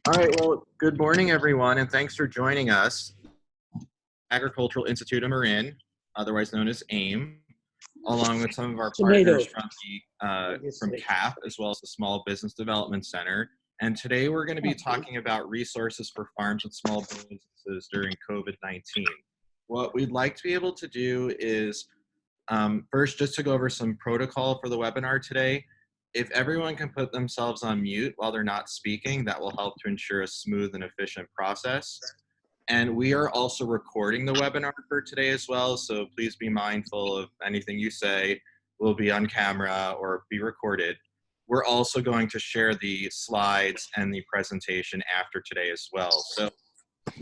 All right, well, good morning, everyone, and thanks for joining us. Agricultural Institute of Marin, otherwise known as AIM, along with some of our partners from CAFF, as well as the Small Business Development Center. And today we're going to be talking about resources for farms and small businesses during COVID-19. What we'd like to be able to do is, first, just to go over some protocol for the webinar today. If everyone can put themselves on mute while they're not speaking, that will help to ensure a smooth and efficient process. And we are also recording the webinar for today as well, so please be mindful of anything you say will be on camera or be recorded. We're also going to share the slides and the presentation after today as well. So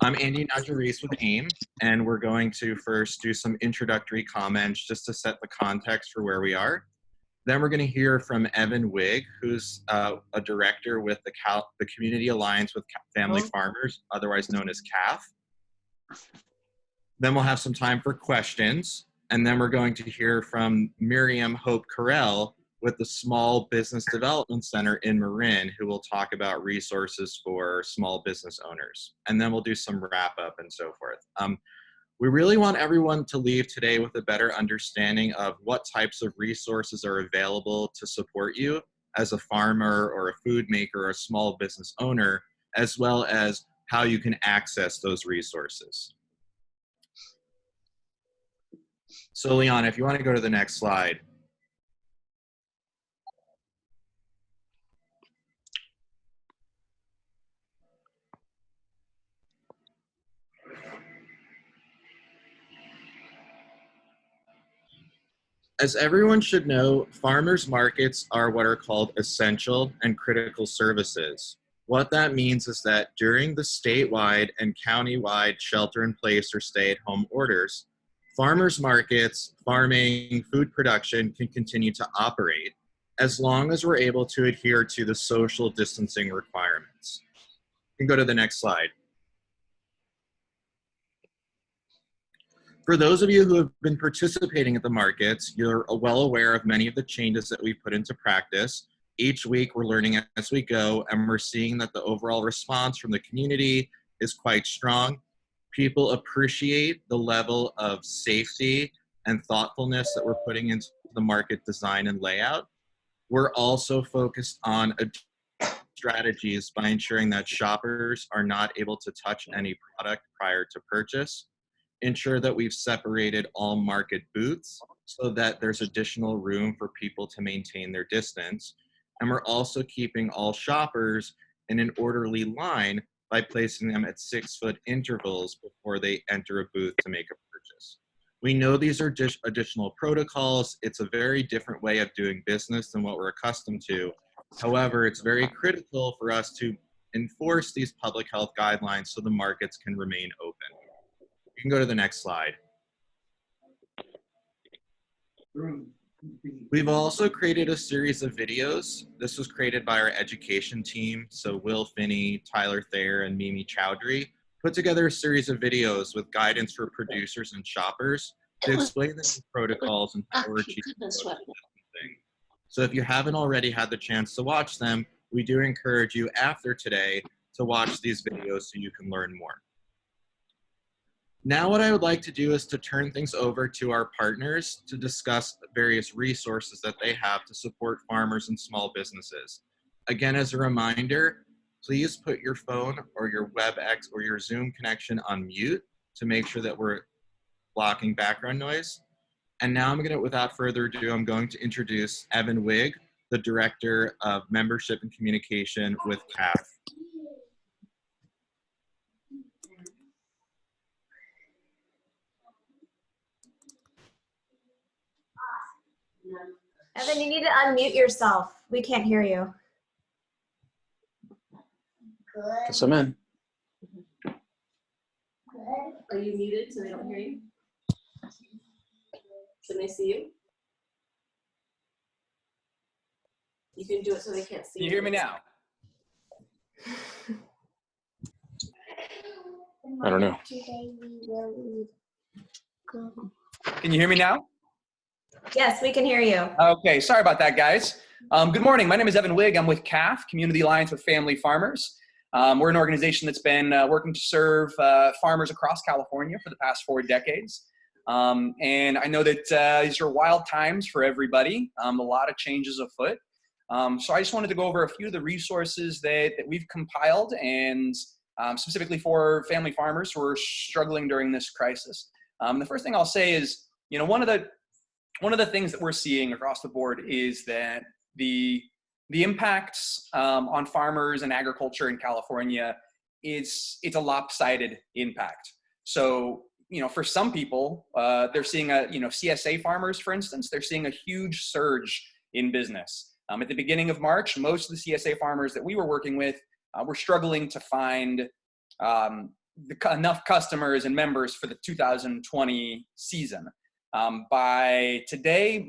I'm Naja-Riese with AIM, and we're going to first do some introductory comments just to set the context for where we are. Then we're going to hear from Wiig, who's a director with the Community Alliance with Family Farmers, otherwise known as CAFF. Then we'll have some time for questions, and then we're going to hear from Miriam Karell with the Small Business Development Center in Marin, who will talk about resources for small business owners. And then we'll do some wrap up and so forth. We really want everyone to leave today with a better understanding of what types of resources are available to support you as a farmer or a food maker or a small business owner, as well as how you can access those resources. So Leon, if you want to go to the next slide. As everyone should know, farmers markets are what are called essential and critical services. What that means is that during the statewide and countywide shelter-in-place or stay-at-home orders, farmers markets, farming, food production can continue to operate as long as we're able to adhere to the social distancing requirements. You can go to the next slide. For those of you who have been participating at the markets, you're well aware of many of the changes that we put into practice. Each week we're learning as we go, and we're seeing that the overall response from the community is quite strong. People appreciate the level of safety and thoughtfulness that we're putting into the market design and layout. We're also focused on strategies by ensuring that shoppers are not able to touch any product prior to purchase. Ensure that we've separated all market booths so that there's additional room for people to maintain their distance. And we're also keeping all shoppers in an orderly line by placing them at 6-foot intervals before they enter a booth to make a purchase. We know these are additional protocols. It's a very different way of doing business than what we're accustomed to. However, it's very critical for us to enforce these public health guidelines so the markets can remain open. You can go to the next slide. We've also created a series of videos. This was created by our education team. So Will Finney, Tyler Thayer, and Mimi Chowdhury put together a series of videos with guidance for producers and shoppers to explain the protocols and how we're achieving social distancing. So if you haven't already had the chance to watch them, we do encourage you after today to watch these videos so you can learn more. Now what I would like to do is to turn things over to our partners to discuss various resources that they have to support farmers and small businesses. Again, as a reminder, please put your phone or your WebEx or your Zoom connection on mute to make sure that we're blocking background noise. And now without further ado, I'm going to introduce Wiig, the Director of Membership and Communication with CAFF. Evan, you need to unmute yourself. We can't hear you. Good. Guess I'm in. Good. Are you muted so they don't hear you? Can they see you? You can do it so they can't see you. Can you hear me now? I don't know. Can you hear me now? Yes, we can hear you. Okay, sorry about that, guys. Good morning. My name is Wiig. I'm with CAFF, Community Alliance with Family Farmers. We're an organization that's been working to serve farmers across California for the past 4 decades. And I know that these are wild times for everybody, a lot of changes afoot. So I just wanted to go over a few of the resources that we've compiled, and specifically for family farmers who are struggling during this crisis. The first thing I'll say is, one of the things that we're seeing across the board is that the impacts on farmers and agriculture in California it's a lopsided impact. So, for some people, they're seeing CSA farmers, for instance, they're seeing a huge surge in business. At the beginning of March, most of the CSA farmers that we were working with were struggling to find enough customers and members for the 2020 season. By today,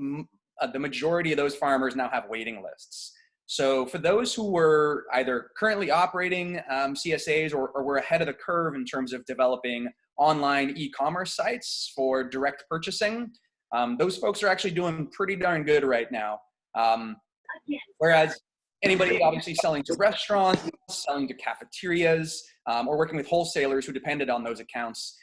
the majority of those farmers now have waiting lists. So for those who were either currently operating CSAs or were ahead of the curve in terms of developing online e-commerce sites for direct purchasing, those folks are actually doing pretty darn good right now. Whereas anybody obviously selling to restaurants, selling to cafeterias, or working with wholesalers who depended on those accounts,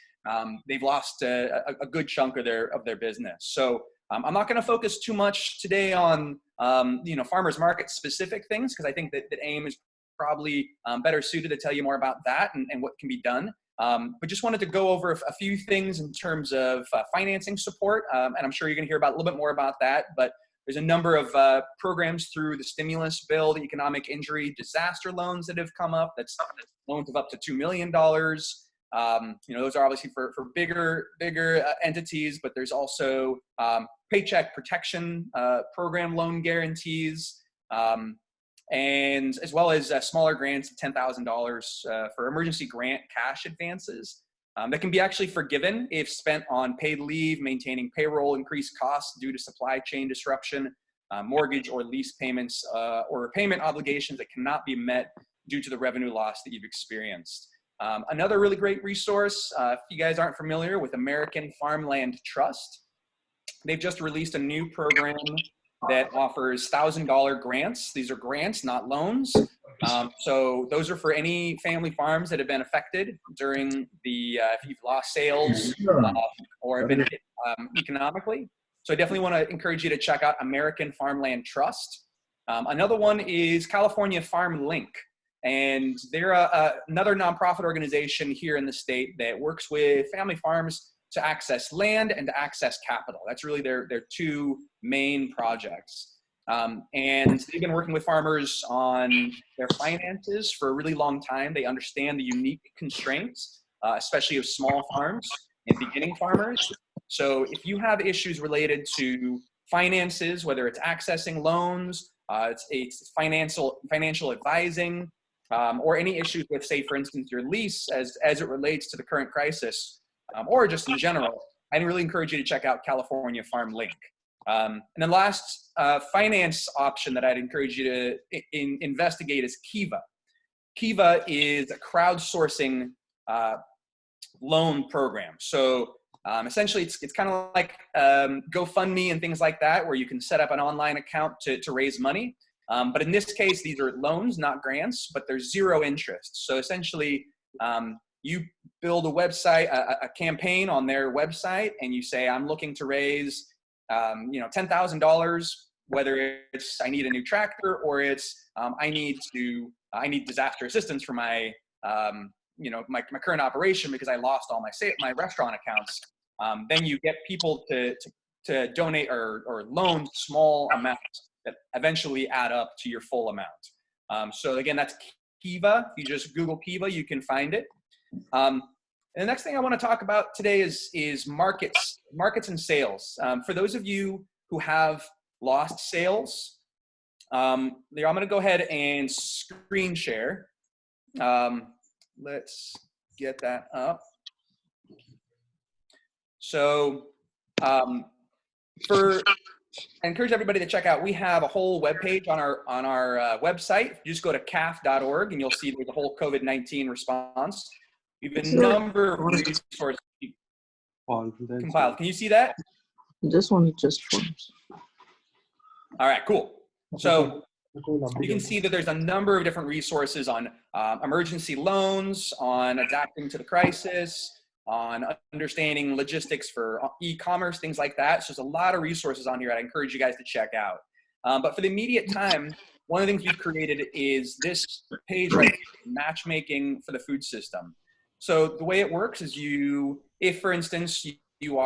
they've lost a good chunk of their business. So I'm not going to focus too much today on farmers market specific things, because I think that AIM is probably better suited to tell you more about that and what can be done. But just wanted to go over a few things in terms of financing support, and I'm sure you're going to hear about a little bit more about that. But there's a number of programs through the stimulus bill, the economic injury disaster loans that have come up. That's loans of up to $2 million. Those are obviously for bigger entities, but there's also paycheck protection program loan guarantees, and as well as smaller grants of $10,000 for emergency grant cash advances that can be actually forgiven if spent on paid leave, maintaining payroll, increased costs due to supply chain disruption, mortgage or lease payments, or repayment obligations that cannot be met due to the revenue loss that you've experienced. Another really great resource, if you guys aren't familiar with American Farmland Trust, they've just released a new program that offers $1,000 grants. These are grants, not loans. So those are for any family farms that have been affected during if you've lost sales or have been hit economically. So I definitely want to encourage you to check out American Farmland Trust. Another one is California Farm Link. And they're another nonprofit organization here in the state that works with family farms to access land and to access capital. That's really their two main projects. And they've been working with farmers on their finances for a really long time. They understand the unique constraints, especially of small farms and beginning farmers. So if you have issues related to finances, whether it's accessing loans, it's financial advising, or any issues with, say, for instance, your lease as it relates to the current crisis, or just in general, I really encourage you to check out California Farm Link. And then last finance option that I'd encourage you to investigate is Kiva. Kiva is a crowdsourcing loan program. So essentially, it's kind of like GoFundMe and things like that, where you can set up an online account to raise money. But in this case, these are loans, not grants, but there's zero interest. So essentially, you build a website, a campaign on their website, and you say, I'm looking to raise, $10,000, whether it's I need a new tractor or it's I need disaster assistance for my my current operation because I lost all my restaurant accounts. Then you get people to donate or loan small amounts that eventually add up to your full amount. So again, that's Kiva. If you just Google Kiva, you can find it. And the next thing I want to talk about today is markets and sales. For those of you who have lost sales, I'm going to go ahead and screen share. Let's get that up. So I encourage everybody to check out, we have a whole webpage on our website. You just go to CAFF.org and you'll see the whole COVID-19 response. We have a number of resources compiled. Can you see that? This one is just forms. All right, cool. So You can see that there's a number of different resources on emergency loans, on adapting to the crisis, on understanding logistics for e-commerce, things like that. So there's a lot of resources on here I'd encourage you guys to check out. But for the immediate time, one of the things we've created is this page right here, matchmaking for the food system. So the way it works is if for instance you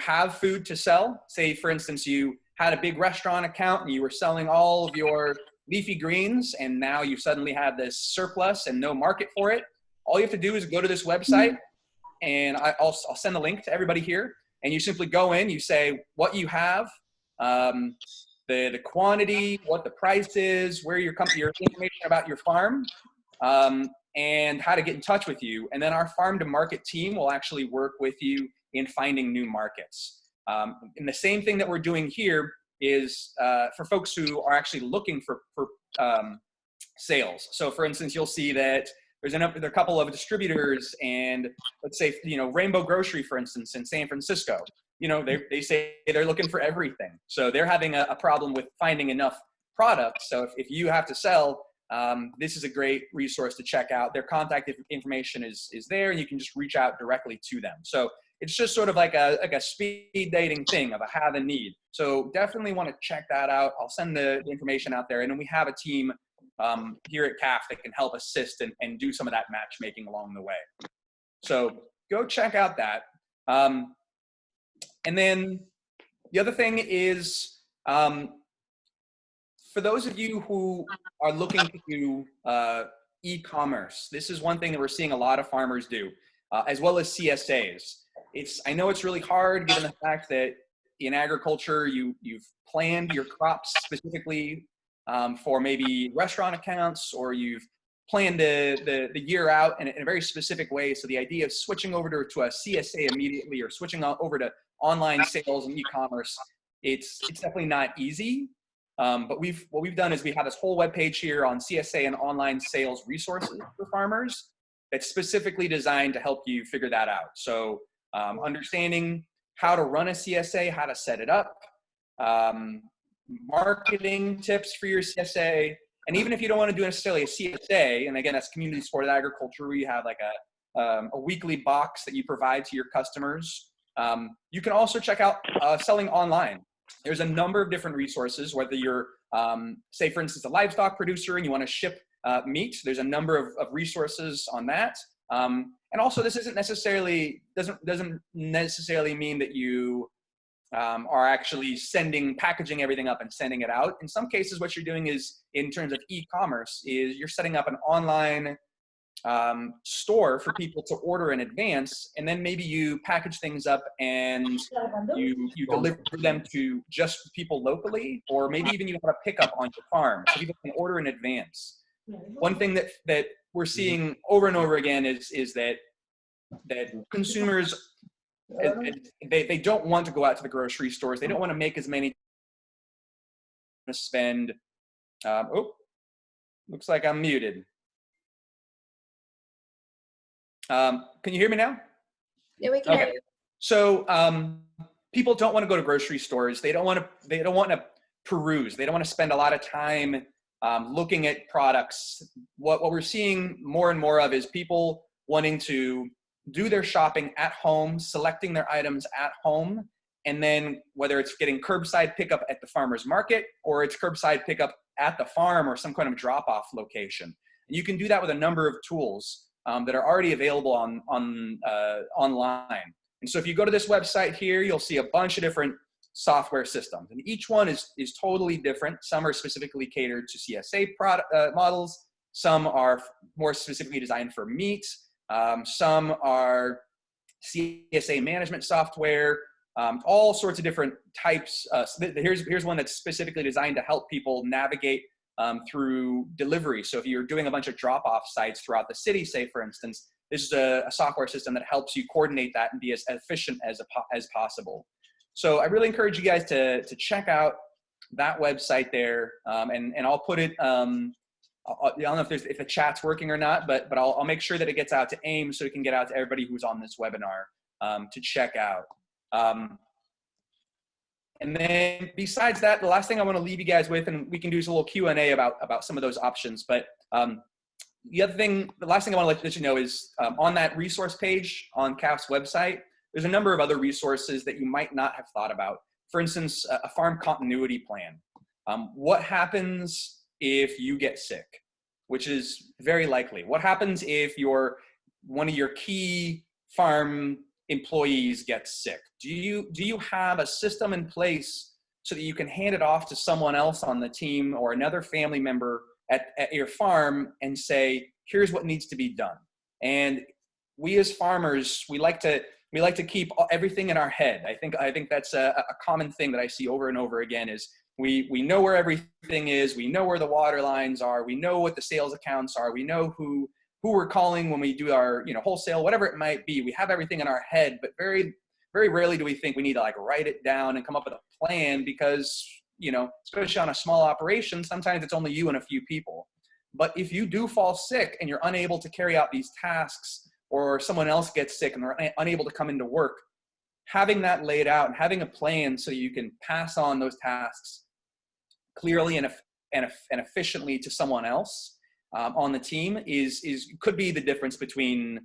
have food to sell, say for instance you had a big restaurant account and you were selling all of your leafy greens and now you suddenly have this surplus and no market for it, all you have to do is go to this website, and I'll send the link to everybody here, and you simply go in, you say what you have, the quantity, what the price is, where your information about your farm, and how to get in touch with you. And then our farm to market team will actually work with you in finding new markets. And the same thing that we're doing here is for folks who are actually looking for sales. So for instance, you'll see that there are a couple of distributors, and let's say, Rainbow Grocery, for instance, in San Francisco, they say they're looking for everything. So they're having a problem with finding enough products. So if you have to sell, this is a great resource to check out. Their contact information is there, and you can just reach out directly to them. So it's just sort of like a speed dating thing of a have and need. So definitely want to check that out. I'll send the information out there, and then we have a team here at CAFF that can help assist and do some of that matchmaking along the way. So go check out that. And then the other thing is, for those of you who are looking to do e-commerce, this is one thing that we're seeing a lot of farmers do, as well as CSAs. I know it's really hard given the fact that in agriculture, you've planned your crops specifically for maybe restaurant accounts, or you've planned the year out in a very specific way. So the idea of switching over to a CSA immediately, or switching over to online sales and e-commerce, it's definitely not easy. But what we've done is we have this whole webpage here on CSA and online sales resources for farmers that's specifically designed to help you figure that out. So understanding how to run a CSA, how to set it up, marketing tips for your CSA, and even if you don't want to do necessarily a CSA, and again, that's community supported agriculture, where you have like a weekly box that you provide to your customers. You can also check out selling online. There's a number of different resources, whether you're, say for instance, a livestock producer and you want to ship meat, there's a number of resources on that. And also, this doesn't necessarily mean that you are actually packaging everything up and sending it out. In some cases, what you're doing is, in terms of e-commerce, is you're setting up an online store for people to order in advance, and then maybe you package things up and you deliver them to just people locally, or maybe even you have a pickup on your farm so people can order in advance. One thing that we're seeing over and over again is that consumers, they don't want to go out to the grocery stores. They don't want to make as many spend. Looks like I'm muted. Can you hear me now? Yeah, we can hear you. So people don't want to go to grocery stores. They don't want to peruse. They don't want to spend a lot of time looking at products. What we're seeing more and more of is people wanting to do their shopping at home, selecting their items at home, and then whether it's getting curbside pickup at the farmer's market, or it's curbside pickup at the farm or some kind of drop-off location. And you can do that with a number of tools that are already available online. And so if you go to this website here, you'll see a bunch of different software systems, and each one is totally different. Some are specifically catered to CSA models. Some are more specifically designed for meat. Some are CSA management software, all sorts of different types. Here's one that's specifically designed to help people navigate through delivery. So if you're doing a bunch of drop-off sites throughout the city, say for instance, this is a software system that helps you coordinate that and be as efficient as possible. So I really encourage you guys to check out that website there, and I'll put it. I don't know if the chat's working or not, but I'll make sure that it gets out to AIM so it can get out to everybody who's on this webinar to check out. And then besides that, the last thing I want to leave you guys with, and we can do is a little Q&A about some of those options. But the last thing I want to let you know is on that resource page on CAFF's website, there's a number of other resources that you might not have thought about. For instance, a farm continuity plan. What happens if you get sick, which is very likely? What happens if one of your key farm employees gets sick? Do you have a system in place so that you can hand it off to someone else on the team or another family member at your farm and say, here's what needs to be done? And we as farmers, we like to keep everything in our head. I think that's a common thing that I see over and over again is we know where everything is. We know where the water lines are. We know what the sales accounts are. We know who we're calling when we do our, wholesale, whatever it might be. We have everything in our head, but very, very rarely do we think we need to like write it down and come up with a plan because, especially on a small operation, sometimes it's only you and a few people. But if you do fall sick and you're unable to carry out these tasks, or someone else gets sick and they're unable to come into work, having that laid out and having a plan so you can pass on those tasks clearly and efficiently to someone else on the team could be the difference between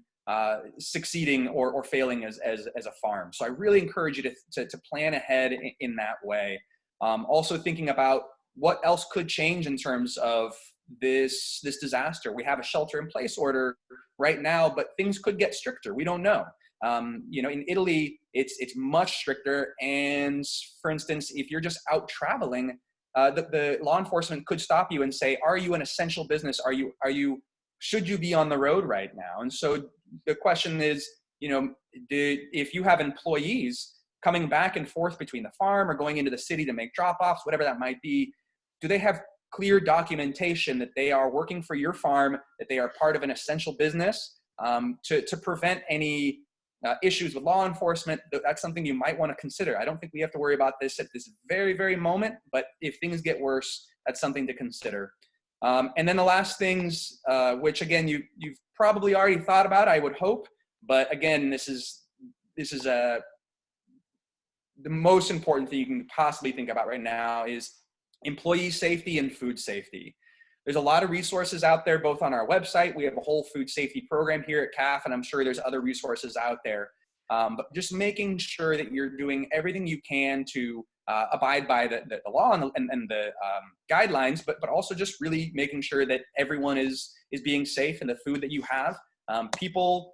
succeeding or failing as a farm. So I really encourage you to plan ahead in that way. Also thinking about what else could change in terms of this disaster. We have a shelter-in-place order right now, but things could get stricter. We don't know. In Italy, it's much stricter. And for instance, if you're just out traveling, the law enforcement could stop you and say, "Are you an essential business? Should you be on the road right now?" And so the question is, if you have employees coming back and forth between the farm or going into the city to make drop-offs, whatever that might be, do they have clear documentation that they are working for your farm, that they are part of an essential business, to prevent any issues with law enforcement? That's something you might want to consider. I don't think we have to worry about this at this very, very moment, but if things get worse, that's something to consider. And then the last things, which again, you've probably already thought about, I would hope, but again, this is the most important thing you can possibly think about right now is employee safety and food safety. There's a lot of resources out there, both on our website. We have a whole food safety program here at CAFF, and I'm sure there's other resources out there. But just making sure that you're doing everything you can to abide by the law and the guidelines, but also just really making sure that everyone is being safe in the food that you have. People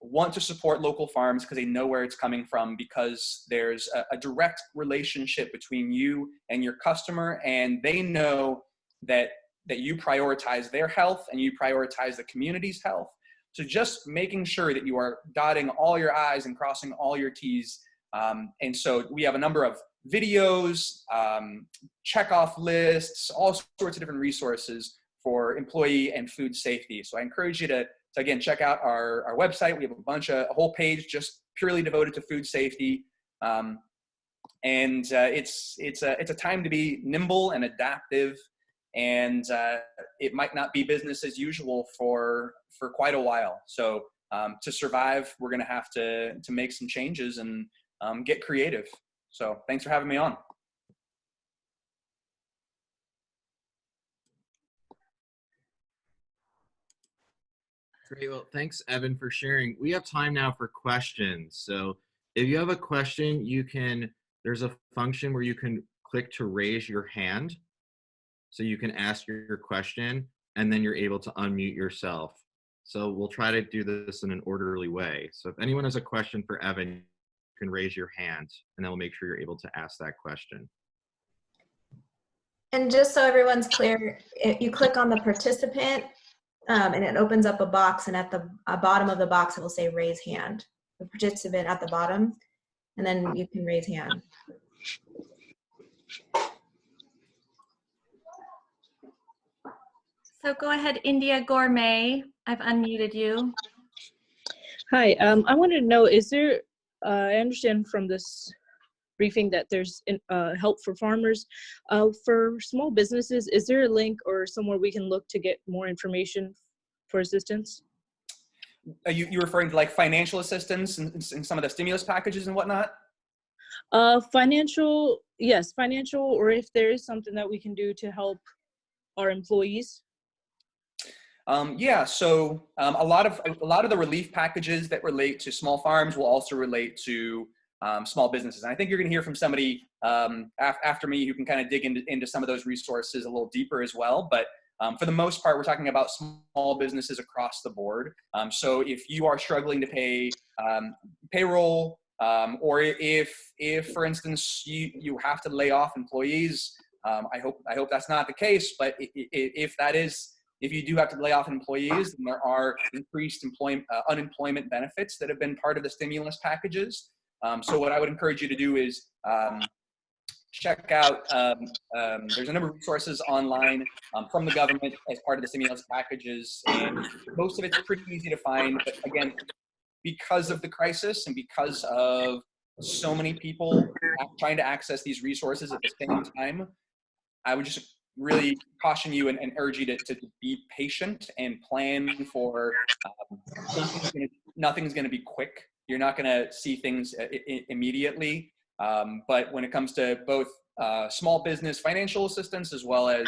want to support local farms because they know where it's coming from, because there's a direct relationship between you and your customer, and they know that you prioritize their health and you prioritize the community's health. So just making sure that you are dotting all your I's and crossing all your T's. And so we have a number of videos, checkoff lists, all sorts of different resources for employee and food safety. So I encourage you to again, check out our website. We have a whole page just purely devoted to food safety. It's a time to be nimble and adaptive. And it might not be business as usual for quite a while. So to survive, we're gonna have to make some changes and get creative. So thanks for having me on. Great. Well, thanks, Evan, for sharing. We have time now for questions. So if you have a question, there's a function where you can click to raise your hand. So you can ask your question, and then you're able to unmute yourself. So we'll try to do this in an orderly way. So if anyone has a question for Evan, you can raise your hand, and then we'll make sure you're able to ask that question. And just so everyone's clear, if you click on the participant, and it opens up a box, and at the bottom of the box, it will say raise hand. The participant at the bottom, and then you can raise hand. So go ahead, India Gourmet. I've unmuted you. Hi, I wanted to know, is there, I understand from this briefing that there's help for farmers. For small businesses, is there a link or somewhere we can look to get more information for assistance? Are you referring to like financial assistance and some of the stimulus packages and whatnot? Financial yes, financial, or if there is something that we can do to help our employees. Yeah, so a lot of the relief packages that relate to small farms will also relate to small businesses. And I think you're going to hear from somebody after me who can kind of dig into some of those resources a little deeper as well. But for the most part, we're talking about small businesses across the board. So if you are struggling to pay payroll, or if for instance you have to lay off employees, I hope that's not the case. But if you do have to lay off employees, then there are increased unemployment benefits that have been part of the stimulus packages. So what I would encourage you to do is check out, there's a number of resources online from the government as part of the stimulus packages, and most of it's pretty easy to find. But again, because of the crisis and because of so many people trying to access these resources at the same time, I would just really caution you and urge you to be patient and plan for nothing's going to be quick. You're not going to see things immediately. But when it comes to both small business financial assistance as well as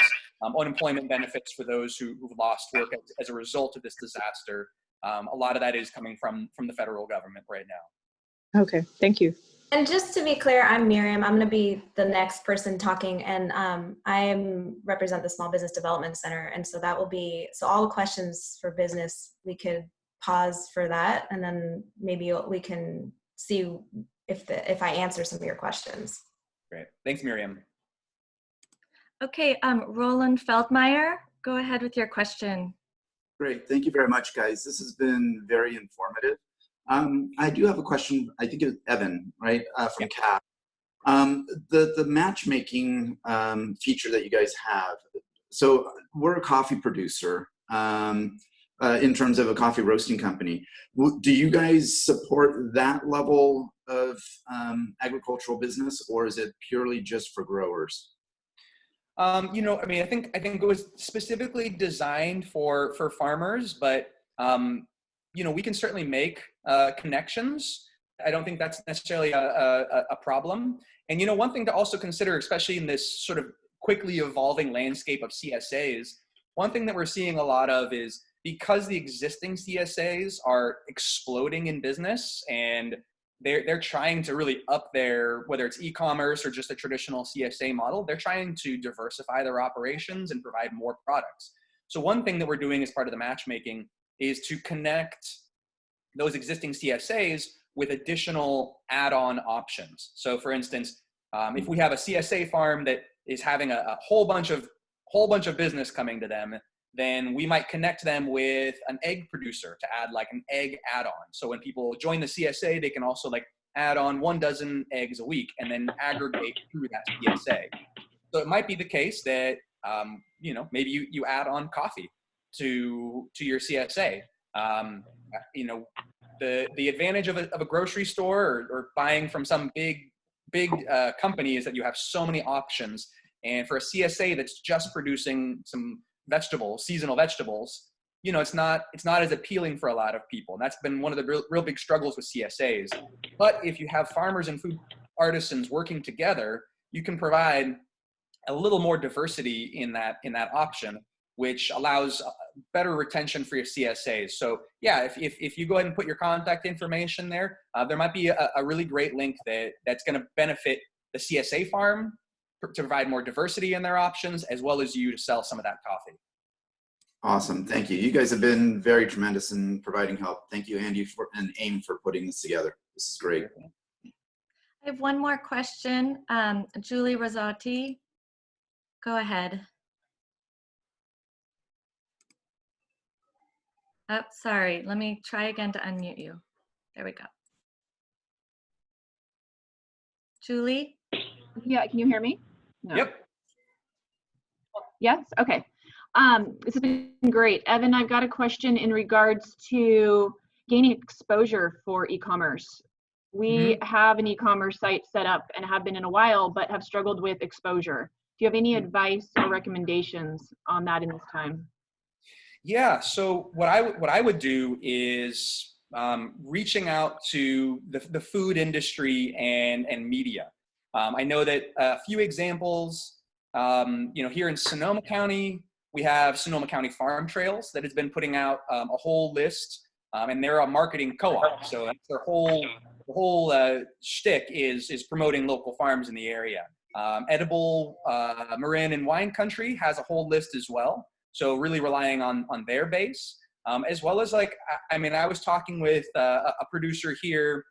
unemployment benefits for those who've lost work as a result of this disaster, a lot of that is coming from the federal government right now. Okay, thank you. And just to be clear, I'm Miriam. I'm going to be the next person talking, and I represent the Small Business Development Center. And so that will be, so all the questions for business, we could pause for that, and then maybe we can see if I answer some of your questions. Great. Thanks, Miriam. Okay, Roland Feldmeyer, go ahead with your question. Great. Thank you very much, guys. This has been very informative. I do have a question. I think it's Evan, right, from CAFF. The matchmaking feature that you guys have. So we're a coffee producer in terms of a coffee roasting company. Do you guys support that level of agricultural business, or is it purely just for growers? You know, I mean, I think it was specifically designed for farmers, but you know, we can certainly make connections. I don't think that's necessarily a problem. And you know, one thing to also consider, especially in this sort of quickly evolving landscape of CSAs, one thing that we're seeing a lot of is because the existing CSAs are exploding in business and they're trying to really up their, whether it's e-commerce or just a traditional CSA model, they're trying to diversify their operations and provide more products. So one thing that we're doing as part of the matchmaking is to connect those existing CSAs with additional add-on options. So for instance, if we have a CSA farm that is having a whole bunch of business coming to them, then we might connect them with an egg producer to add like an egg add-on. So when people join the CSA, they can also like add on 12 eggs a week and then aggregate through that CSA. So it might be the case that, you know, maybe you add on coffee to your CSA. You know, the advantage of a grocery store or buying from some big company is that you have so many options. And for a CSA that's just producing some seasonal vegetables, you know, it's not as appealing for a lot of people. And that's been one of the real big struggles with CSAs. But if you have farmers and food artisans working together, you can provide a little more diversity in that option, which allows better retention for your CSAs. So yeah, if you go ahead and put your contact information there, there might be a really great link that's going to benefit the CSA farm to provide more diversity in their options, as well as you to sell some of that coffee. Awesome. Thank you. You guys have been very tremendous in providing help. Thank you, Andy, and AIM for putting this together. This is great. I have one more question. Julie Rosati, go ahead. Oh, sorry. Let me try again to unmute you. There we go. Julie? Yeah, can you hear me? No. Yep. Yes? Okay. This has been great. Evan, I've got a question in regards to gaining exposure for e-commerce. We have an e-commerce site set up and have been in a while, but have struggled with exposure. Do you have any advice or recommendations on that in this time? Yeah, so what I would do is reaching out to the food industry and media. I know that a few examples, here in Sonoma County, we have Sonoma County Farm Trails that has been putting out a whole list, and they're a marketing co-op. So that's the whole shtick is promoting local farms in the area. Edible Marin and Wine Country has a whole list as well. So really relying on their base, as well as I was talking with a producer here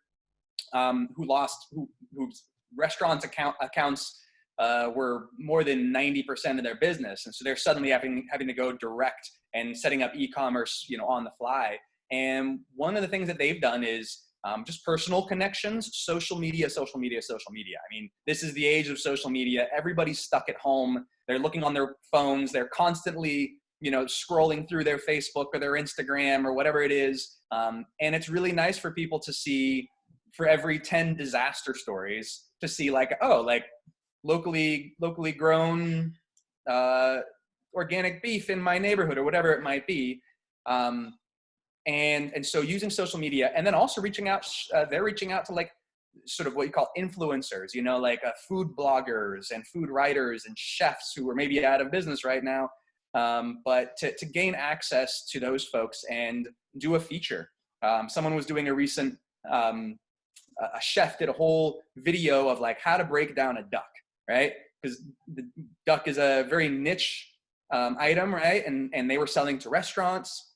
whose restaurants accounts were more than 90% of their business. And so they're suddenly having to go direct and setting up e-commerce, on the fly. And one of the things that they've done is just personal connections, social media. I mean, this is the age of social media. Everybody's stuck at home. They're looking on their phones. They're constantly, scrolling through their Facebook or their Instagram or whatever it is. And it's really nice for people to see, for every 10 disaster stories, to see locally grown organic beef in my neighborhood or whatever it might be. And so using social media, and then also reaching out, they're reaching out to sort of what you call influencers, food bloggers and food writers and chefs who are maybe out of business right now. But to gain access to those folks and do a feature. Someone was doing a recent, a chef did a whole video of how to break down a duck, right? Because the duck is a very niche item, right? And they were selling to restaurants.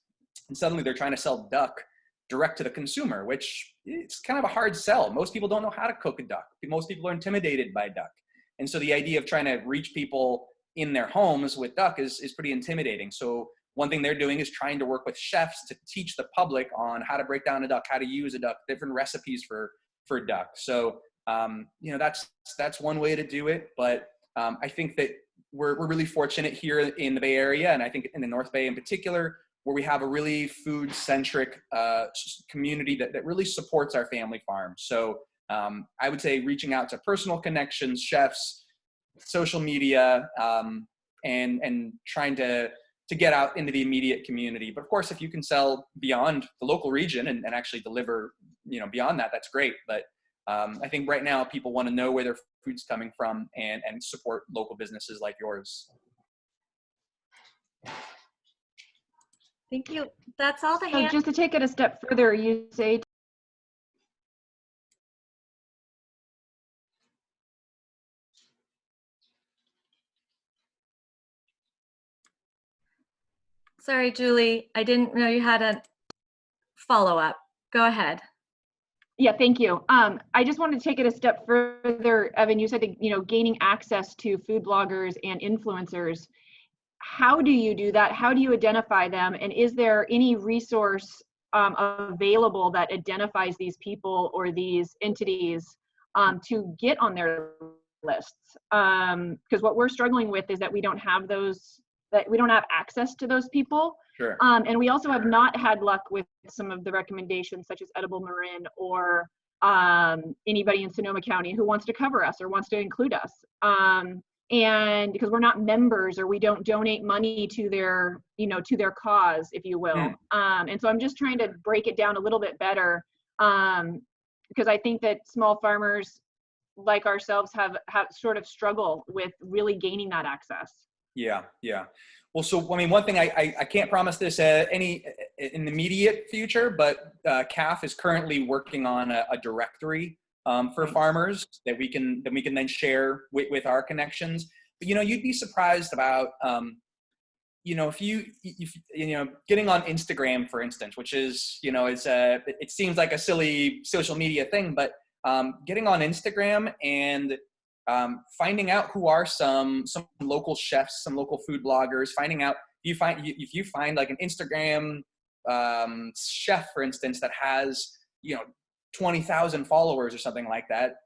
And suddenly they're trying to sell duck direct to the consumer, which it's kind of a hard sell. Most people don't know how to cook a duck. Most people are intimidated by duck. And so the idea of trying to reach people in their homes with duck is pretty intimidating. So one thing they're doing is trying to work with chefs to teach the public on how to break down a duck, how to use a duck, different recipes for duck. So, that's one way to do it. But I think that we're really fortunate here in the Bay Area, and I think in the North Bay in particular, where we have a really food-centric community that really supports our family farms. So I would say reaching out to personal connections, chefs, social media, and trying to get out into the immediate community. But of course, if you can sell beyond the local region and actually deliver, beyond that, that's great. But I think right now people want to know where their food's coming from and support local businesses like yours. Thank you. That's all the So hands. just to take it a step further, you say Sorry, Julie, I didn't know you had a follow-up. Go ahead. Yeah, thank you. I just wanted to take it a step further. Evan, you said that, gaining access to food bloggers and influencers. How do you do that? How do you identify them? And is there any resource available that identifies these people or these entities to get on their lists? Because what we're struggling with is that we don't have access to those people. Sure. And we also have not had luck with some of the recommendations, such as Edible Marin or anybody in Sonoma County who wants to cover us or wants to include us. And because we're not members or we don't donate money to their, to their cause, if you will. And so I'm just trying to break it down a little bit better because I think that small farmers like ourselves have sort of struggle with really gaining that access. Yeah. Well, so, one thing I can't promise this in the immediate future, but CAFF is currently working on a directory for farmers that we can then share with our connections. But, you'd be surprised about, if you getting on Instagram, for instance, which is, it seems like a silly social media thing, but getting on Instagram and finding out who are some local chefs, some local food bloggers, finding out if you find like an Instagram chef, for instance, that has 20,000 followers or something like that.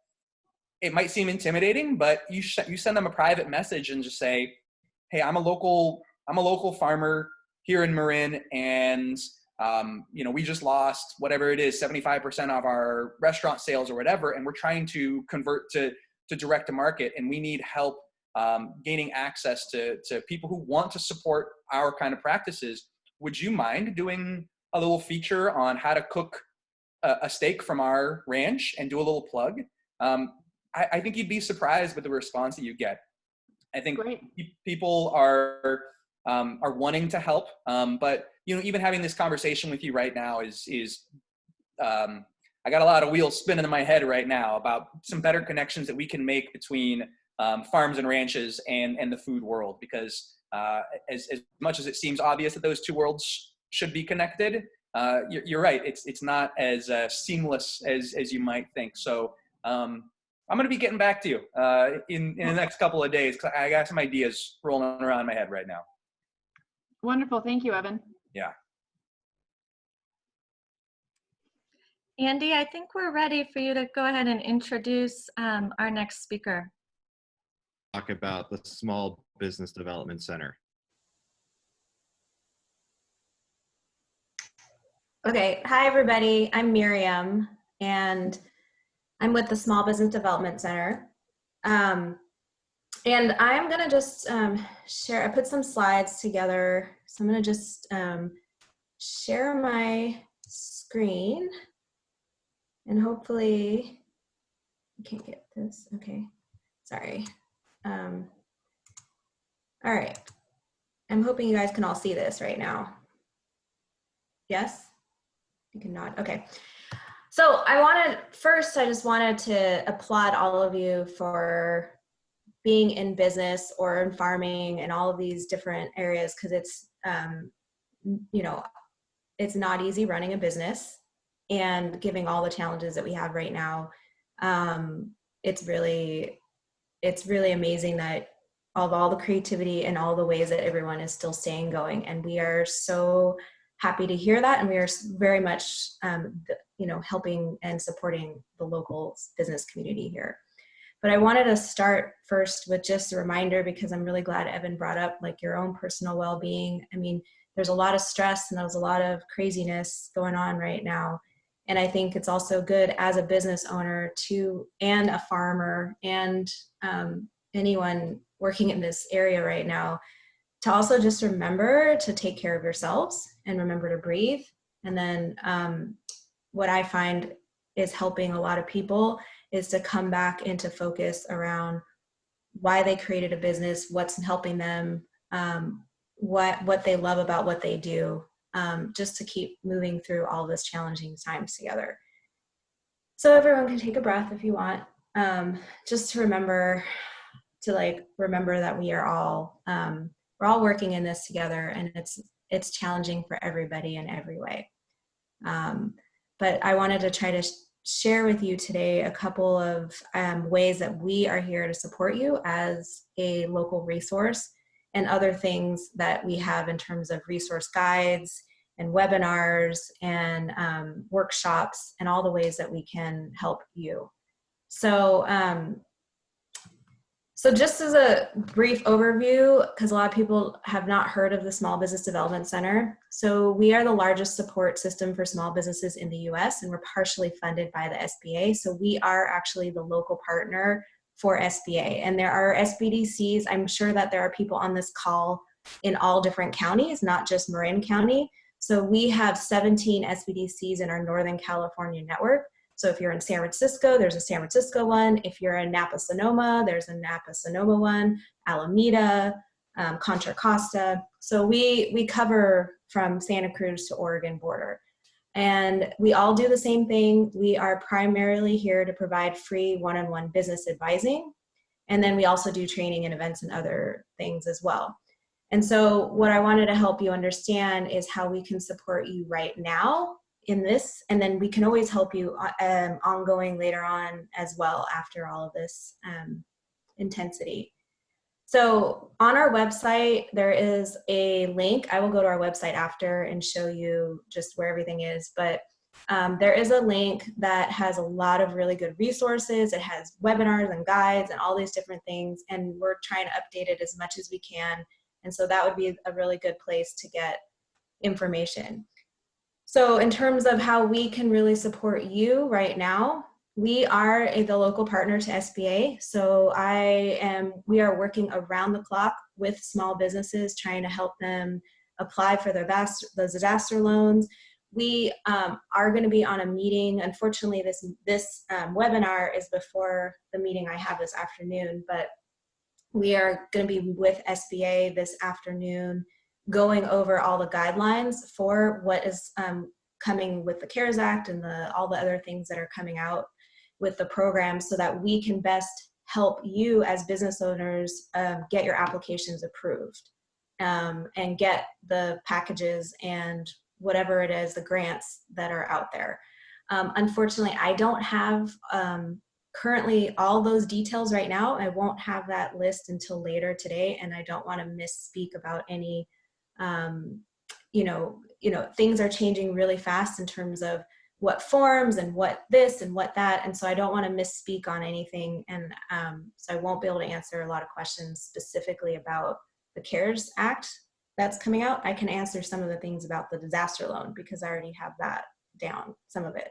It might seem intimidating, but you send them a private message and just say, "Hey, I'm a local farmer here in Marin, and we just lost whatever it is, 75% of our restaurant sales or whatever, and we're trying to convert to direct to market, and we need help gaining access to people who want to support our kind of practices. Would you mind doing a little feature on how to cook a steak from our ranch and do a little plug?" I think you'd be surprised with the response that you get. I think Great. people are wanting to help, but you know, even having this conversation with you right now is I got a lot of wheels spinning in my head right now about some better connections that we can make between farms and ranches and the food world, because as much as it seems obvious that those two worlds should be connected, you're right. It's not as seamless as you might think. So I'm going to be getting back to you in the next couple of days, because I got some ideas rolling around in my head right now. Wonderful. Thank you, Evan. Yeah. Andy, I think we're ready for you to go ahead and introduce our next speaker. Talk about the Small Business Development Center. Okay, hi everybody, I'm Miriam, and I'm with the Small Business Development Center. And I'm gonna just share, I put some slides together, so I'm gonna just share my screen, and hopefully, I can't get this, okay, sorry. All right, I'm hoping you guys can all see this right now. Yes? You can nod, okay. So I just wanted to applaud all of you for being in business or in farming and all of these different areas, because it's, you know, it's not easy running a business, and giving all the challenges that we have right now, it's really amazing that of all the creativity and all the ways that everyone is still staying going. And we are so happy to hear that, and we are very much, you know, helping and supporting the local business community here. But I wanted to start first with just a reminder, because I'm really glad Evan brought up like your own personal well-being. I mean, there's a lot of stress and there's a lot of craziness going on right now. And I think it's also good as a business owner and a farmer and anyone working in this area right now, to also just remember to take care of yourselves and remember to breathe. And then what I find is helping a lot of people is to come back into focus around why they created a business, what's helping them, what they love about what they do, just to keep moving through all this challenging times together. So everyone can take a breath if you want, just to remember that we are all, we're all working in this together, and it's challenging for everybody in every way. But I wanted to try to share with you today a couple of ways that we are here to support you as a local resource, and other things that we have in terms of resource guides and webinars and workshops, and all the ways that we can help you. So, so just as a brief overview, because a lot of people have not heard of the Small Business Development Center. So we are the largest support system for small businesses in the US, and we're partially funded by the SBA. So we are actually the local partner for SBA. And there are SBDCs. I'm sure that there are people on this call in all different counties, not just Marin County. So we have 17 SBDCs in our Northern California network. So if you're in San Francisco, there's a San Francisco one. If you're in Napa-Sonoma, there's a Napa-Sonoma one, Alameda, Contra Costa. So we cover from Santa Cruz to Oregon border. And we all do the same thing. We are primarily here to provide free one-on-one business advising. And then we also do training and events and other things as well. And so what I wanted to help you understand is how we can support you right now in this, and then we can always help you ongoing later on as well after all of this intensity. So on our website, there is a link. I will go to our website after and show you just where everything is, but there is a link that has a lot of really good resources. It has webinars and guides and all these different things, and we're trying to update it as much as we can. And so that would be a really good place to get information. So in terms of how we can really support you right now, we are the local partner to SBA. So we are working around the clock with small businesses, trying to help them apply for the disaster loans. we are going to be on a meeting. Unfortunately, this webinar is before the meeting I have this afternoon, but we are going to be with SBA this afternoon, going over all the guidelines for what is coming with the CARES Act and all the other things that are coming out with the program, so that we can best help you as business owners get your applications approved and get the packages and whatever it is, the grants that are out there. Unfortunately, I don't have currently all those details right now. I won't have that list until later today, and I don't want to misspeak about any, things are changing really fast in terms of what forms and what this and what that, and so I don't want to misspeak on anything, and so I won't be able to answer a lot of questions specifically about the CARES Act that's coming out. I can answer some of the things about the disaster loan because I already have that down, some of it.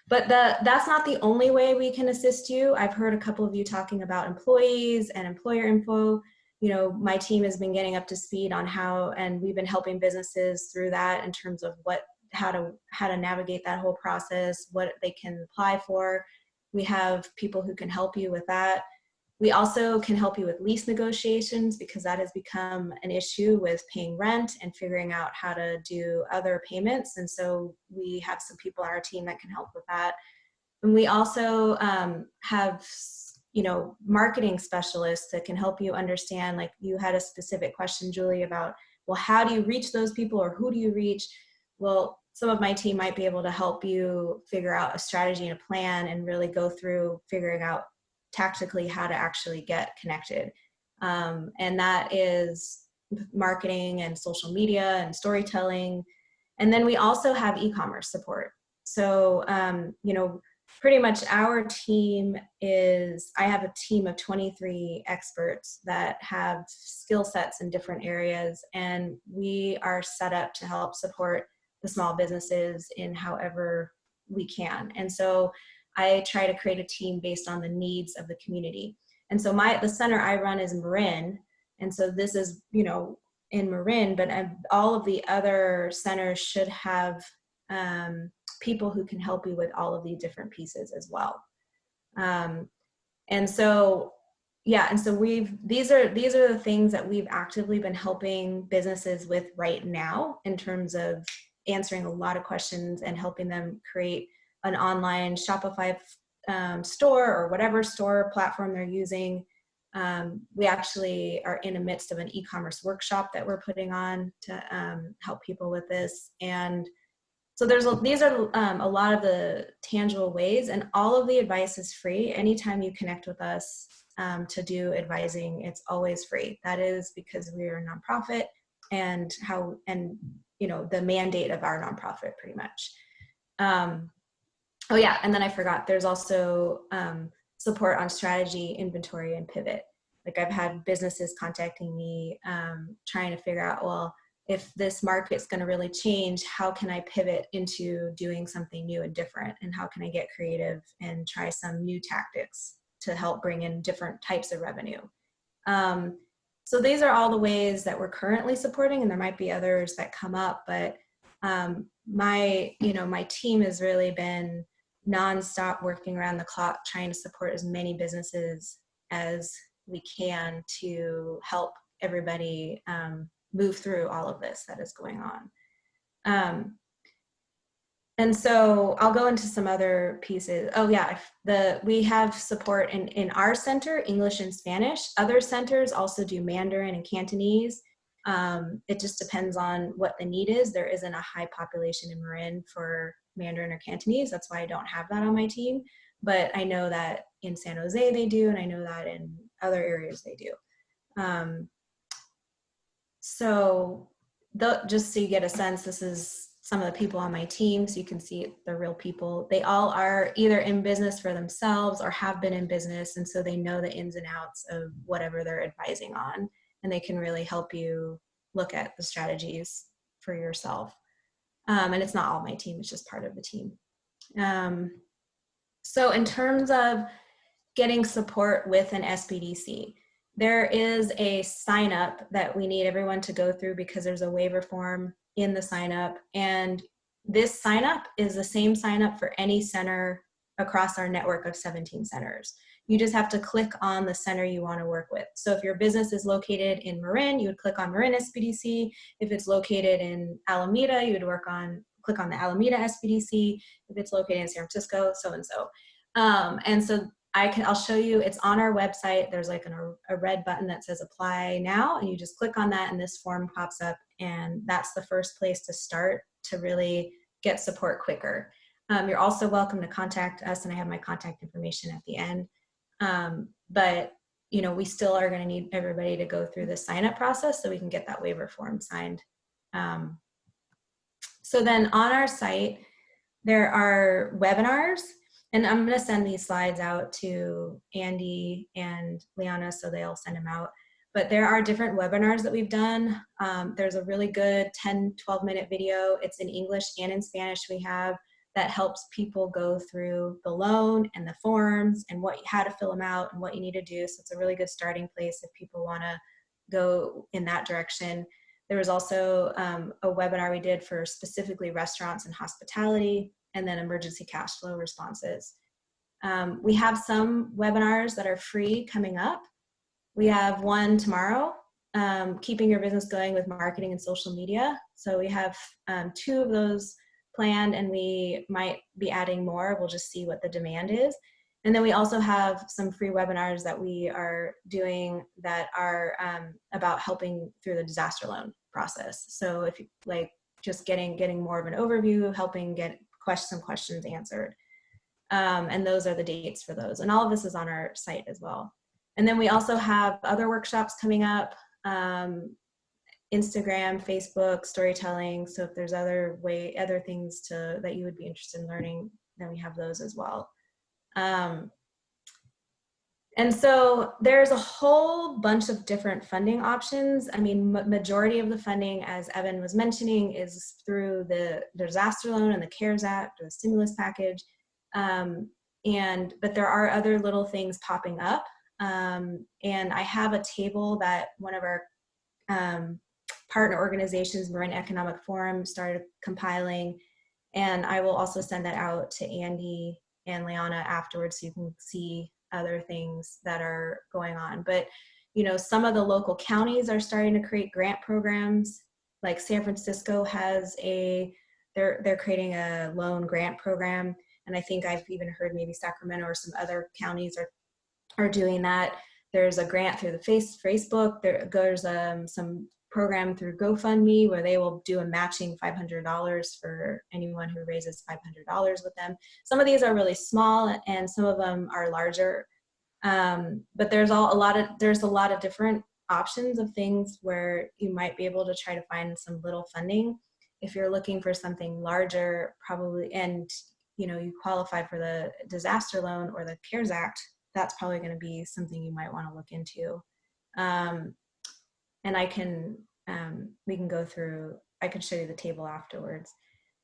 But that's not the only way we can assist you. I've heard a couple of you talking about employees and employer info. My team has been getting up to speed on how, and we've been helping businesses through that in terms of how to navigate that whole process, what they can apply for. We have people who can help you with that. We also can help you with lease negotiations because that has become an issue with paying rent and figuring out how to do other payments. And so we have some people on our team that can help with that. And we also have, marketing specialists that can help you understand, like you had a specific question, Julie, about, well, how do you reach those people or who do you reach? Well, some of my team might be able to help you figure out a strategy and a plan and really go through figuring out tactically how to actually get connected. And that is marketing and social media and storytelling. And then we also have e-commerce support. So, pretty much our team I have a team of 23 experts that have skill sets in different areas, and we are set up to help support the small businesses in however we can. And so I try to create a team based on the needs of the community. And so the center I run is Marin. And so this is, in Marin, but all of the other centers should have people who can help you with all of these different pieces as well. These are the things that we've actively been helping businesses with right now in terms of answering a lot of questions and helping them create an online Shopify store or whatever store platform they're using. We actually are in the midst of an e-commerce workshop that we're putting on to help people with this. And so these are a lot of the tangible ways, and all of the advice is free. Anytime you connect with us to do advising, it's always free. That is because we are a nonprofit and the mandate of our nonprofit pretty much. Oh yeah, and then I forgot, there's also support on strategy, inventory, and pivot. Like I've had businesses contacting me trying to figure out, well, if this market's going to really change, how can I pivot into doing something new and different? And how can I get creative and try some new tactics to help bring in different types of revenue? So these are all the ways that we're currently supporting, and there might be others that come up, but my team has really been nonstop working around the clock trying to support as many businesses as we can to help everybody move through all of this that is going on. And so I'll go into some other pieces. Oh yeah, we have support in our center, English and Spanish. Other centers also do Mandarin and Cantonese. It just depends on what the need is. There isn't a high population in Marin for Mandarin or Cantonese. That's why I don't have that on my team. But I know that in San Jose they do, and I know that in other areas they do. Just so you get a sense, this is some of the people on my team, so you can see the real people. They all are either in business for themselves or have been in business, and so they know the ins and outs of whatever they're advising on, and they can really help you look at the strategies for yourself. And it's not all my team, it's just part of the team. So in terms of getting support with an SBDC, there is a sign up that we need everyone to go through because there's a waiver form in the sign up. And this sign up is the same sign up for any center across our network of 17 centers. You just have to click on the center you want to work with. So if your business is located in Marin, you would click on Marin SBDC. If it's located in Alameda, you would click on the Alameda SBDC. If it's located in San Francisco, so and so. And so I'll show you, it's on our website. There's like a red button that says apply now, and you just click on that and this form pops up, and that's the first place to start to really get support quicker. You're also welcome to contact us, and I have my contact information at the end. But you know, we still are going to need everybody to go through the sign up process so we can get that waiver form signed. So then on our site, there are webinars, and I'm going to send these slides out to Andy and Liana so they'll send them out. But there are different webinars that we've done. There's a really good 10, 12-minute video. It's in English and in Spanish we have that helps people go through the loan and the forms and how to fill them out and what you need to do. So it's a really good starting place if people want to go in that direction. There was also a webinar we did for specifically restaurants and hospitality, and then emergency cash flow responses. We have some webinars that are free coming up. We have one tomorrow, keeping your business going with marketing and social media. So we have 2 of those planned, and we might be adding more. We'll just see what the demand is. And then we also have some free webinars that we are doing that are about helping through the disaster loan process. So if you like just getting more of an overview, helping get some questions answered. And those are the dates for those. And all of this is on our site as well. And then we also have other workshops coming up, Instagram, Facebook, storytelling. So if there's other things that you would be interested in learning, then we have those as well. And so there's a whole bunch of different funding options. I mean, majority of the funding, as Evan was mentioning, is through the disaster loan and the CARES Act or the stimulus package. But there are other little things popping up. And I have a table that one of our partner organizations, Marin Economic Forum, started compiling. And I will also send that out to Andy and Liana afterwards so you can see other things that are going on. But you know, some of the local counties are starting to create grant programs. Like San Francisco has they're creating a loan grant program, and I think I've even heard maybe Sacramento or some other counties are doing that. There's a grant through the Facebook. There's some program through GoFundMe where they will do a matching $500 for anyone who raises $500 with them. Some of these are really small and some of them are larger. But there's a lot of different options of things where you might be able to try to find some little funding. If you're looking for something larger, probably, and you know, you qualify for the disaster loan or the CARES Act, that's probably going to be something you might want to look into. And we can go through, I can show you the table afterwards.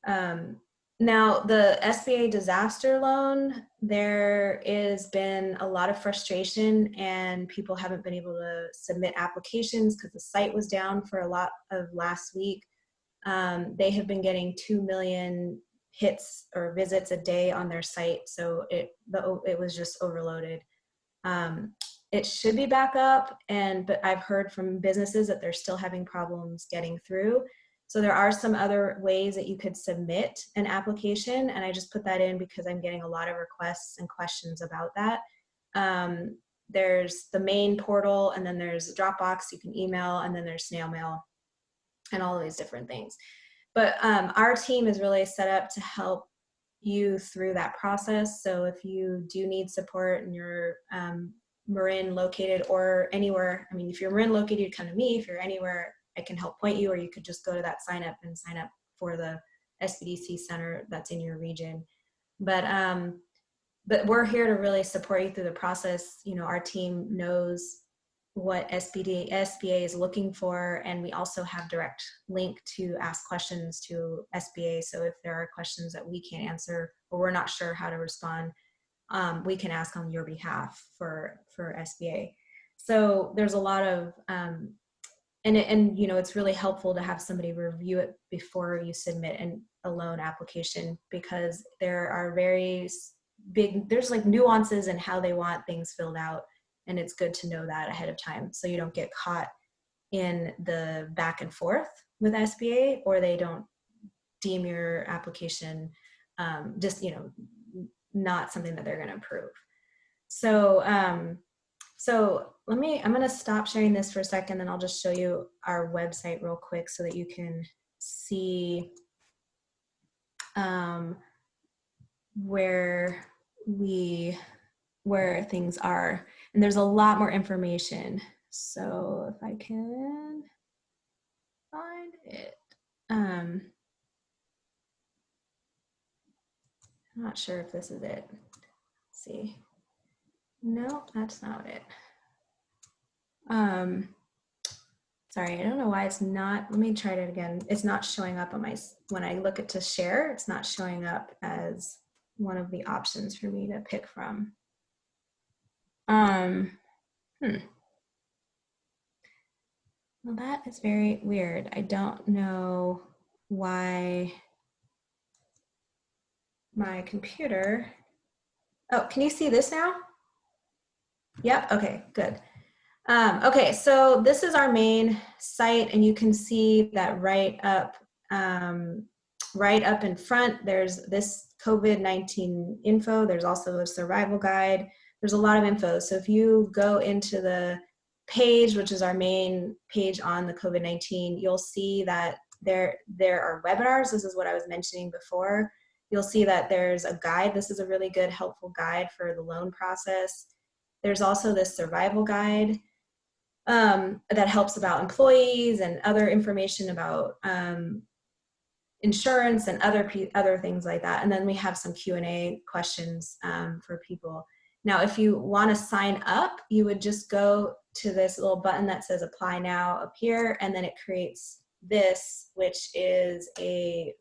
Now, the SBA disaster loan, there has been a lot of frustration and people haven't been able to submit applications because the site was down for a lot of last week. They have been getting 2 million hits or visits a day on their site, so it was just overloaded. It should be back up, but I've heard from businesses that they're still having problems getting through. So there are some other ways that you could submit an application, and I just put that in because I'm getting a lot of requests and questions about that. There's the main portal, and then there's Dropbox you can email, and then there's snail mail and all of these different things. But our team is really set up to help you through that process. So if you do need support and you're Marin located or anywhere, I mean, if you're Marin located, you come to me. If you're anywhere, I can help point you, or you could just go to that sign up for the SBDC center that's in your region. But we're here to really support you through the process. You know, our team knows what SBA is looking for, and we also have direct link to ask questions to SBA. So if there are questions that we can't answer or we're not sure how to respond, we can ask on your behalf for SBA. So there's a lot of, and and you know, it's really helpful to have somebody review it before you submit a loan application, because there are there's like nuances in how they want things filled out, and it's good to know that ahead of time so you don't get caught in the back and forth with SBA, or they don't deem your application just, you know, not something that they're going to approve. So I'm going to stop sharing this for a second, and I'll just show you our website real quick so that you can see where things are. And there's a lot more information. So if I can find it. I'm not sure if this is it. Let's see. No, that's not it. Sorry, I don't know why it's not. Let me try it again. It's not showing up on my, when I look at to share, it's not showing up as one of the options for me to pick from. Well, that is very weird. I don't know why my computer. Oh, can you see this now? Yep, okay, good. Okay, so this is our main site, and you can see that right up in front, there's this COVID-19 info. There's also a survival guide. There's a lot of info. So if you go into the page, which is our main page on the COVID-19, you'll see that there are webinars. This is what I was mentioning before. You'll see that there's a guide. This is a really good, helpful guide for the loan process. There's also this survival guide that helps about employees and other information about insurance and other things like that. And then we have some Q&A questions for people. Now, if you want to sign up, you would just go to this little button that says apply now up here, and then it creates this, which is the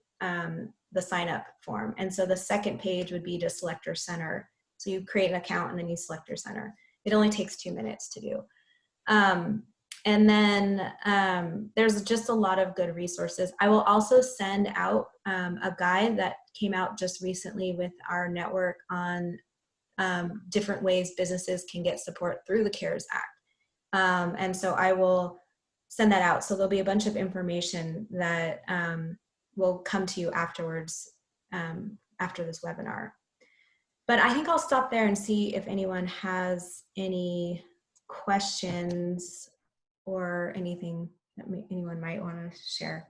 sign up form. And so the second page would be to select your center. So you create an account and then you select your center. It only takes 2 minutes to do. And then there's just a lot of good resources. I will also send out a guide that came out just recently with our network on different ways businesses can get support through the CARES Act. And so I will send that out. So there'll be a bunch of information that will come to you afterwards, after this webinar. But I think I'll stop there and see if anyone has any questions or anything that anyone might want to share.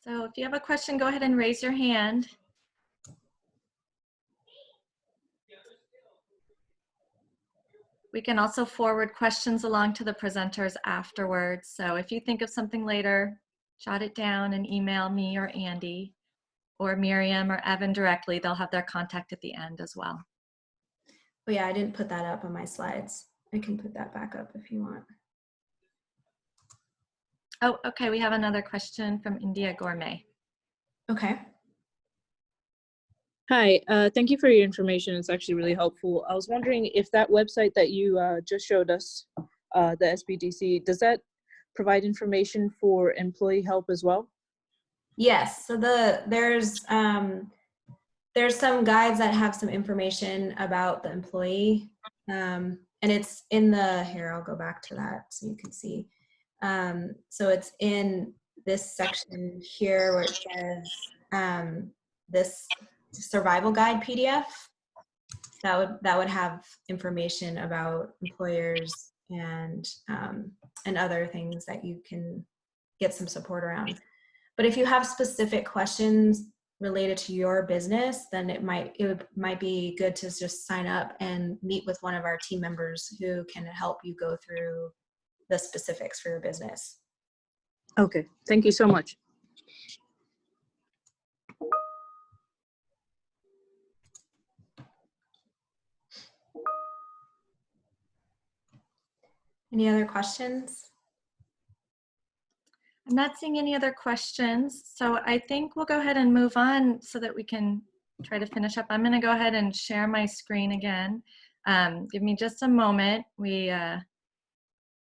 So if you have a question, go ahead and raise your hand. We can also forward questions along to the presenters afterwards. So if you think of something later, jot it down and email me or Andy or Miriam or Evan directly. They'll have their contact at the end as well. Oh yeah, I didn't put that up on my slides. I can put that back up if you want. Oh, okay, we have another question from India Gourmet. Okay. Hi, thank you for your information. It's actually really helpful. I was wondering if that website that you just showed us, the SBDC, does that provide information for employee help as well? Yes, so there's some guides that have some information about the employee, and it's in the, here, I'll go back to that so you can see. So it's in this section here where it says this survival guide PDF. That would have information about employers and other things that you can get some support around. But if you have specific questions related to your business, then it might be good to just sign up and meet with one of our team members who can help you go through the specifics for your business. Okay, thank you so much. Any other questions? I'm not seeing any other questions, so I think we'll go ahead and move on so that we can try to finish up. I'm going to go ahead and share my screen again. Give me just a moment. We have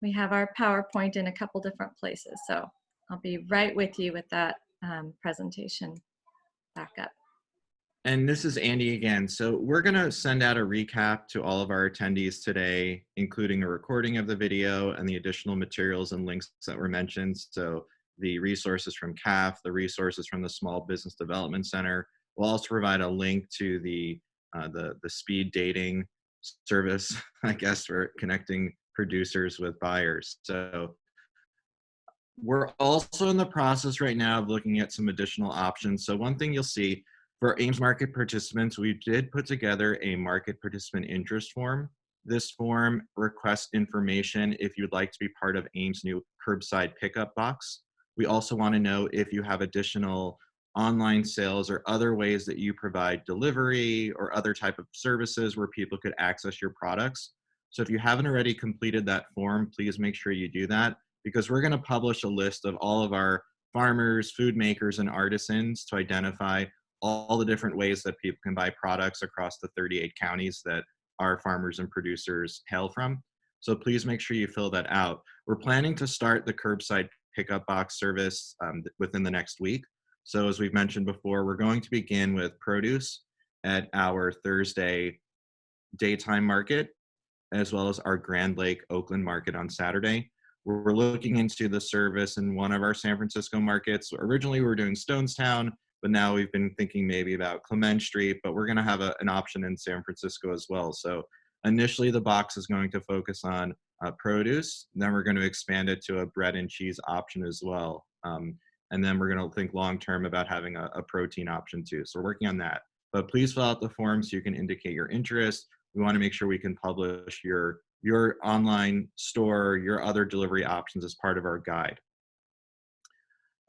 our PowerPoint in a couple different places, so I'll be right with you with that presentation back up. And this is Andy again. So we're going to send out a recap to all of our attendees today, including a recording of the video and the additional materials and links that were mentioned. So the resources from CAFF, the resources from the Small Business Development Center. We'll also provide a link to the speed dating service, I guess, for connecting producers with buyers. So we're also in the process right now of looking at some additional options. So one thing you'll see, for Ames market participants, we did put together a market participant interest form. This form requests information if you'd like to be part of Ames' new curbside pickup box. We also want to know if you have additional online sales or other ways that you provide delivery or other type of services where people could access your products. So if you haven't already completed that form, please make sure you do that, because we're going to publish a list of all of our farmers, food makers, and artisans to identify all the different ways that people can buy products across the 38 counties that our farmers and producers hail from. So please make sure you fill that out. We're planning to start the curbside pickup box service within the next week. So as we've mentioned before, we're going to begin with produce at our Thursday daytime market, as well as our Grand Lake Oakland market on Saturday. We're looking into the service in one of our San Francisco markets. Originally we were doing Stonestown, but now we've been thinking maybe about Clement Street, but we're going to have an option in San Francisco as well. So initially the box is going to focus on produce. Then we're going to expand it to a bread and cheese option as well. And then we're going to think long-term about having a protein option too. So we're working on that. But please fill out the form so you can indicate your interest. We want to make sure we can publish your online store, your other delivery options as part of our guide.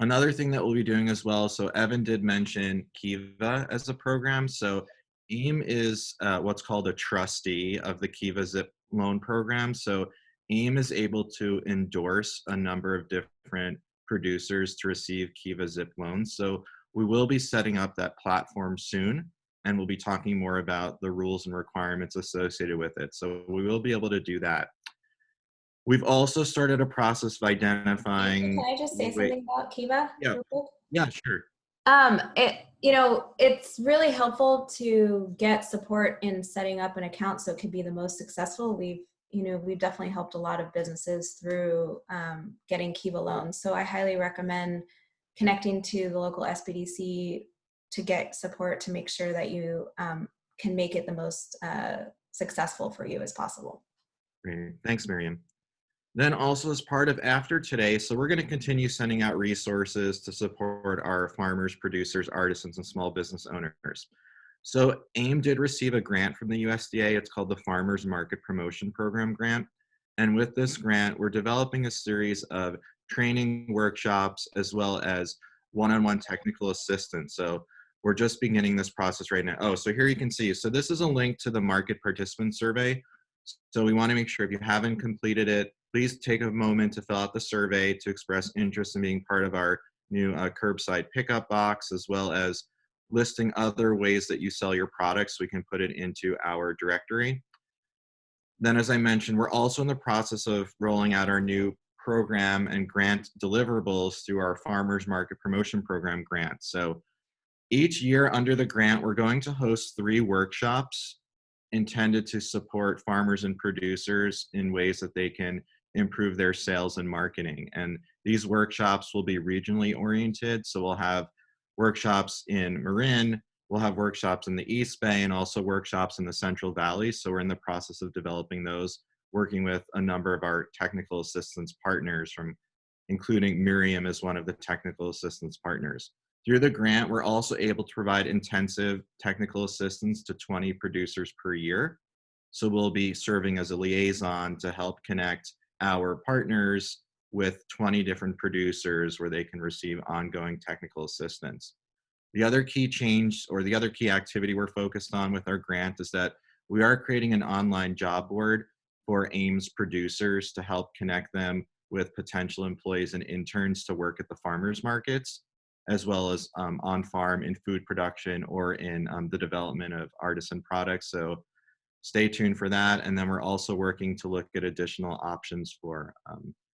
Another thing that we'll be doing as well, so Evan did mention Kiva as a program. So AIM is what's called a trustee of the Kiva Zip loan program. So AIM is able to endorse a number of different producers to receive Kiva Zip loans. So we will be setting up that platform soon, and we'll be talking more about the rules and requirements associated with it. So we will be able to do that. We've also started a process of identifying. Can I just say something about Kiva? Yeah. Yeah, sure. It's really helpful to get support in setting up an account so it could be the most successful. We've definitely helped a lot of businesses through getting Kiva loans. So I highly recommend connecting to the local SBDC to get support to make sure that you can make it the most successful for you as possible. Great. Thanks, Miriam. Then also as part of After Today, so we're going to continue sending out resources to support our farmers, producers, artisans, and small business owners. So AIM did receive a grant from the USDA. It's called the Farmers Market Promotion Program grant. And with this grant, we're developing a series of training workshops as well as one-on-one technical assistance. So we're just beginning this process right now. Oh, so here you can see. So this is a link to the market participant survey. So we want to make sure if you haven't completed it, please take a moment to fill out the survey to express interest in being part of our new curbside pickup box, as well as listing other ways that you sell your products so we can put it into our directory. Then, as I mentioned, we're also in the process of rolling out our new program and grant deliverables through our Farmers Market Promotion Program grant. So each year under the grant, we're going to host 3 workshops intended to support farmers and producers in ways that they can improve their sales and marketing. And these workshops will be regionally oriented. So we'll have workshops in Marin, we'll have workshops in the East Bay, and also workshops in the Central Valley. So we're in the process of developing those, working with a number of our technical assistance partners, including Miriam as one of the technical assistance partners. Through the grant, we're also able to provide intensive technical assistance to 20 producers per year. So we'll be serving as a liaison to help connect our partners with 20 different producers where they can receive ongoing technical assistance. The other key change, or the other key activity we're focused on with our grant, is that we are creating an online job board for Ames producers to help connect them with potential employees and interns to work at the farmers markets, as well as on farm in food production or in the development of artisan products. So stay tuned for that. And then we're also working to look at additional options for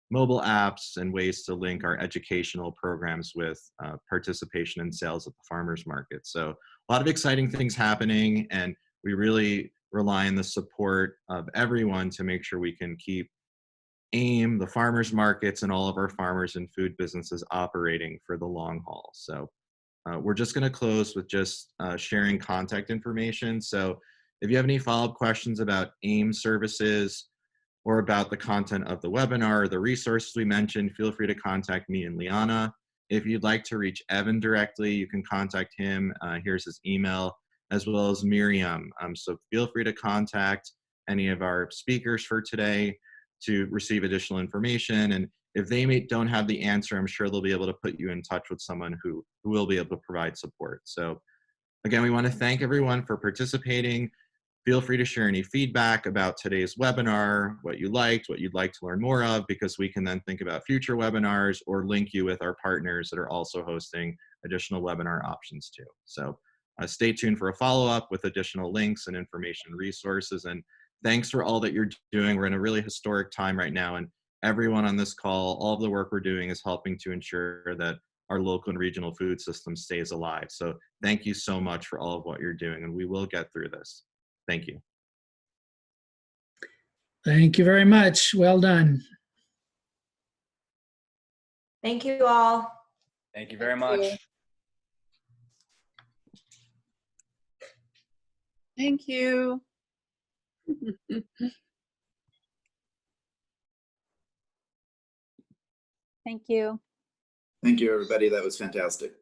mobile apps and ways to link our educational programs with participation in sales at the farmers market. So a lot of exciting things happening, and we really rely on the support of everyone to make sure we can keep AIM, the farmers markets, and all of our farmers and food businesses operating for the long haul. So we're just going to close with just sharing contact information. So if you have any follow-up questions about AIM services or about the content of the webinar or the resources we mentioned, feel free to contact me and Liana. If you'd like to reach Evan directly, you can contact him. Here's his email, as well as Miriam. So feel free to contact any of our speakers for today to receive additional information. And if they don't have the answer, I'm sure they'll be able to put you in touch with someone who will be able to provide support. So again, we want to thank everyone for participating. Feel free to share any feedback about today's webinar, what you liked, what you'd like to learn more of, because we can then think about future webinars or link you with our partners that are also hosting additional webinar options too. So stay tuned for a follow-up with additional links and information resources. And thanks for all that you're doing. We're in a really historic time right now, and everyone on this call, all of the work we're doing is helping to ensure that our local and regional food system stays alive. So thank you so much for all of what you're doing, and we will get through this. Thank you. Thank you very much. Well done. Thank you all. Thank you very much. Thank you. Thank you. Thank you, everybody. That was fantastic.